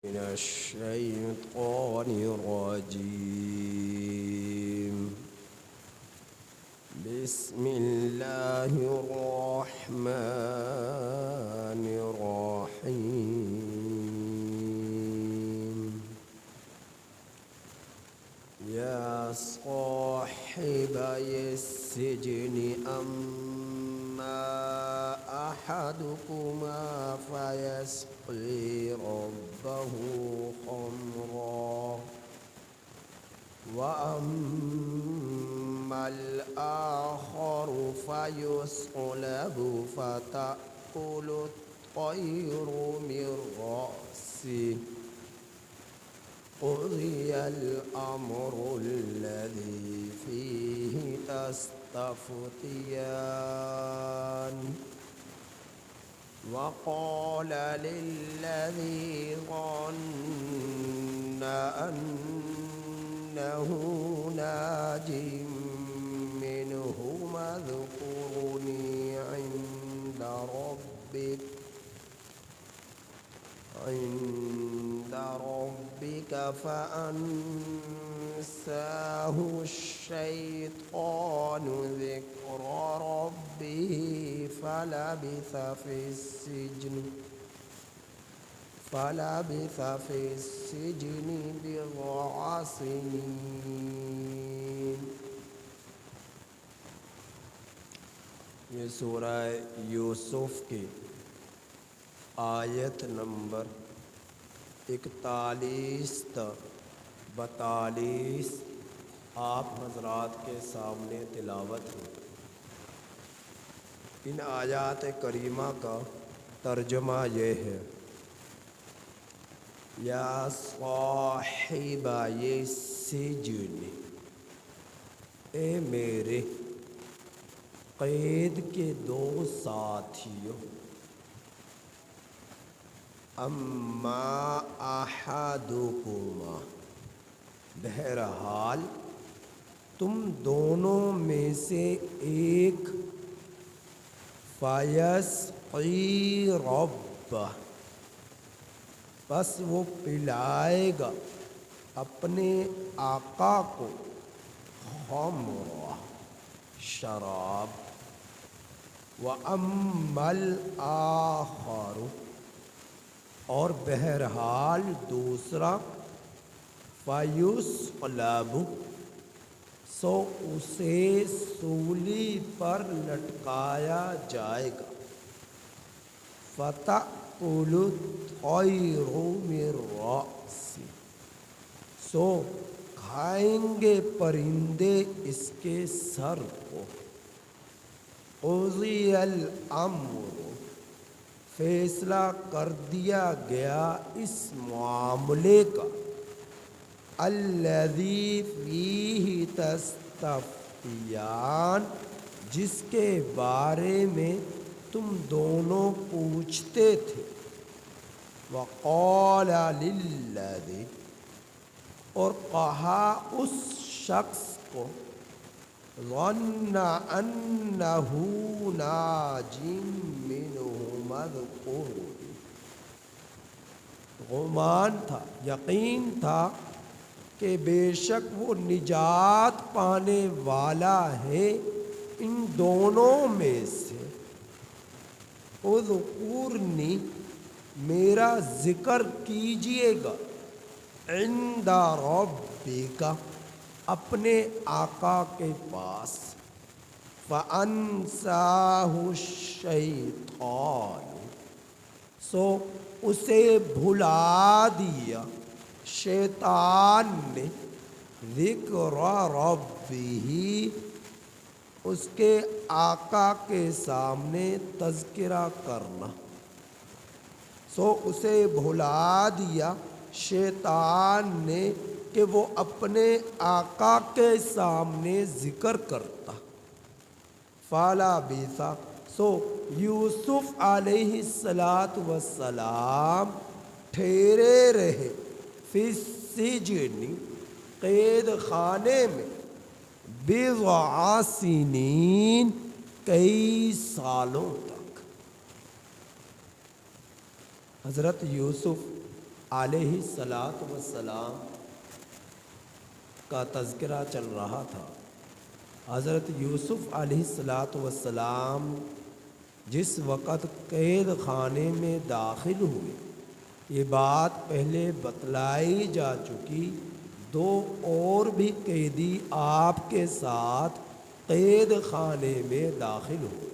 من الشيطان الرجيم. بسم الله الرحمن الرحيم. يا صاحبي السجن أما أحدكما فيسقي ربه خمرا وأما الآخر فيصلب فتأكل الطير من رأسه. قضي الأمر الذي فيه تستفتيان. وقال للذي ظن أنه ناج منهما اذكرني عند ربك فأنساه الشيطان ذكر ربه فلبث في السجن بضع سنين. یہ سورہ یوسف کی آیت نمبر 41 تا 42 آپ حضرات کے سامنے تلاوت ہے. ان آیات کریمہ کا ترجمہ یہ ہے: یا صاحبی السجن، اے میرے قید کے دو ساتھیوں، اما احدکما، بہرحال تم دونوں میں سے ایک، فیسقی ربہ، بس وہ پلائے گا اپنے آقا کو، خمر، شراب، وَأَمَّا الْآخَرُ، اور بہرحال دوسرا، فَيُصْلَبُ، سو اسے سولی پر لٹکایا جائے گا، فَتَأْكُلُ الطَّيْرُ مِن رَأْسِهِ، سو کھائیں گے پرندے اس کے سر کو. قضی الامر، فیصلہ کر دیا گیا اس معاملے کا، الذی فیہ تستفتیان، جس کے بارے میں تم دونوں پوچھتے تھے. وقال للذی، اور کہا اس شخص کو، ظن انہ ناج منہما اذکرنی، گمان تھا، یقین تھا کہ بے شک وہ نجات پانے والا ہے ان دونوں میں سے. اذکرنی، میرا ذکر کیجئے گا، عند ربک، اپنے آقا کے پاس. فَأَنْسَاهُ الشَّيْطَانُ، سو اسے بھلا دیا شیطان نے، ذکر ربہ، اس کے آقا کے سامنے تذکرہ کرنا. سو اسے بھلا دیا شیطان نے کہ وہ اپنے آقا کے سامنے ذکر کرتا. فَلَبِثَ، سو یوسف علیہ السلام ٹھہرے رہے، فی السجن، قید خانے میں، بضع سنین، کئی سالوں تک. حضرت یوسف علیہ الصلاۃ والسلام کا تذکرہ چل رہا تھا۔ حضرت یوسف علیہ الصلاۃ والسلام جس وقت قید خانے میں داخل ہوئے، یہ بات پہلے بتلائی جا چکی، دو اور بھی قیدی آپ کے ساتھ قید خانے میں داخل ہوئے۔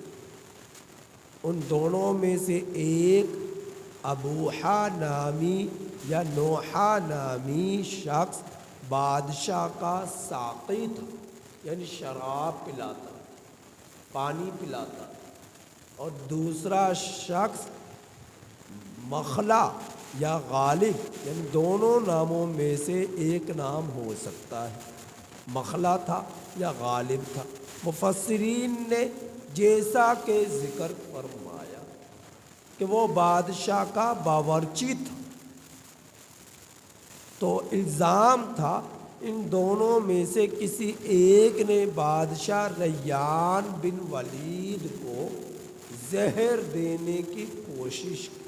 ان دونوں میں سے ایک ابوحا نامی یا نوحا نامی شخص بادشاہ کا ساقی تھا، یعنی شراب پلاتا، پانی پلاتا، اور دوسرا شخص مخلا یا غالب، یعنی دونوں ناموں میں سے ایک نام ہو سکتا ہے، مخلا تھا یا غالب تھا۔ مفسرین نے جیسا کہ ذکر فرمایا کہ وہ بادشاہ کا باورچی تھا، تو الزام تھا ان دونوں میں سے کسی ایک نے بادشاہ ریان بن ولید کو زہر دینے کی کوشش کی،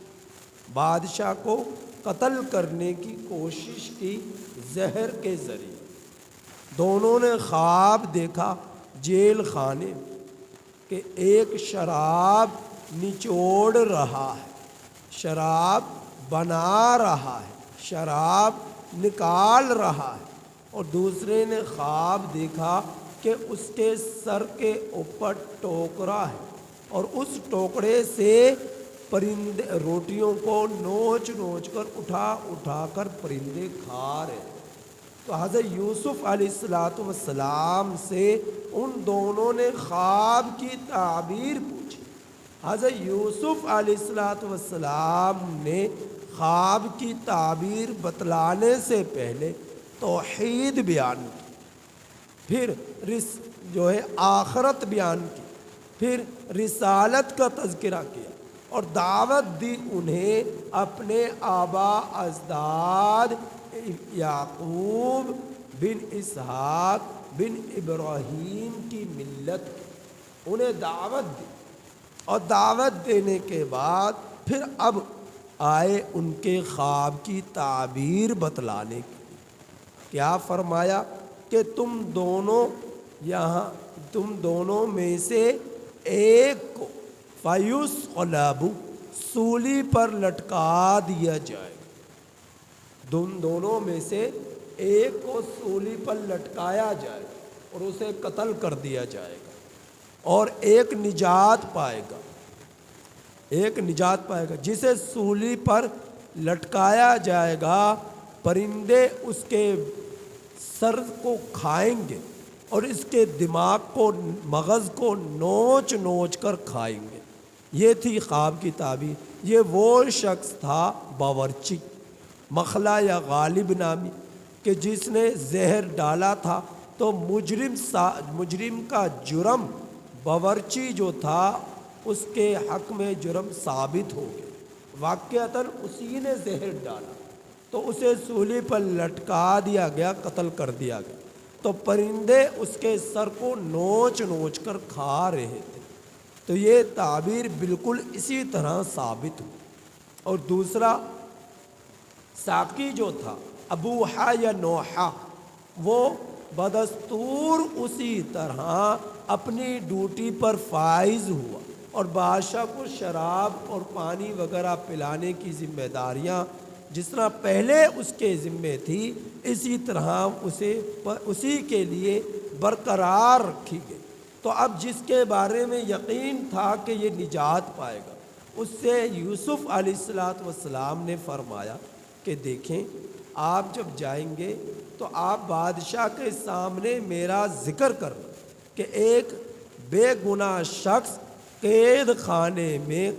بادشاہ کو قتل کرنے کی کوشش کی زہر کے ذریعے۔ دونوں نے خواب دیکھا جیل خانے میں کہ ایک شراب نچوڑ رہا ہے، شراب بنا رہا ہے، شراب نکال رہا ہے، اور دوسرے نے خواب دیکھا کہ اس کے سر کے اوپر ٹوکرا ہے، اور اس ٹوکرے سے پرندے روٹیوں کو نوچ نوچ کر اٹھا کر پرندے کھا رہے ہیں۔ تو حضرت یوسف علیہ السلام سے ان دونوں نے خواب کی تعبیر پوچھی۔ حضرت یوسف علیہ السلام نے خواب کی تعبیر بتلانے سے پہلے توحید بیان کی، پھر آخرت بیان کی، پھر رسالت کا تذکرہ کیا، اور دعوت دی انہیں اپنے آبا اجداد یعقوب بن اسحاق بن ابراہیم کی ملت کی، انہیں دعوت دی، اور دعوت دینے کے بعد پھر اب آئے ان کے خواب کی تعبیر بتلانے کے لیے۔ کیا فرمایا کہ تم دونوں میں سے ایک کو فیصلب سولی پر لٹکا دیا جائے گا، دونوں میں سے ایک کو سولی پر لٹکایا جائے گا اور اسے قتل کر دیا جائے گا، اور ایک نجات پائے گا، جسے سولی پر لٹکایا جائے گا، پرندے اس کے سر کو کھائیں گے اور اس کے دماغ کو، مغز کو نوچ نوچ کر کھائیں گے۔ یہ تھی خواب کی تعبیر۔ یہ وہ شخص تھا باورچی، مخلا یا غالب نامی، کہ جس نے زہر ڈالا تھا، تو مجرم کا جرم باورچی جو تھا اس کے حق میں جرم ثابت ہو گیا، واقعتاً اسی نے زہر ڈالا، تو اسے سولی پر لٹکا دیا گیا، قتل کر دیا گیا، تو پرندے اس کے سر کو نوچ نوچ کر کھا رہے تھے۔ تو یہ تعبیر بالکل اسی طرح ثابت ہوئی۔ اور دوسرا ساقی جو تھا ابوحا یا نوحا، وہ بدستور اسی طرح اپنی ڈیوٹی پر فائز ہوا اور بادشاہ کو شراب اور پانی وغیرہ پلانے کی ذمہ داریاں جس طرح پہلے اس کے ذمے تھی، اسی طرح اسی کے لیے برقرار رکھی گئی۔ تو اب جس کے بارے میں یقین تھا کہ یہ نجات پائے گا، اس سے یوسف علیہ السلام نے فرمایا کہ دیکھیں، آپ جب جائیں گے تو آپ بادشاہ کے سامنے میرا ذکر کرنا کہ ایک بے گناہ شخص قید خانے میں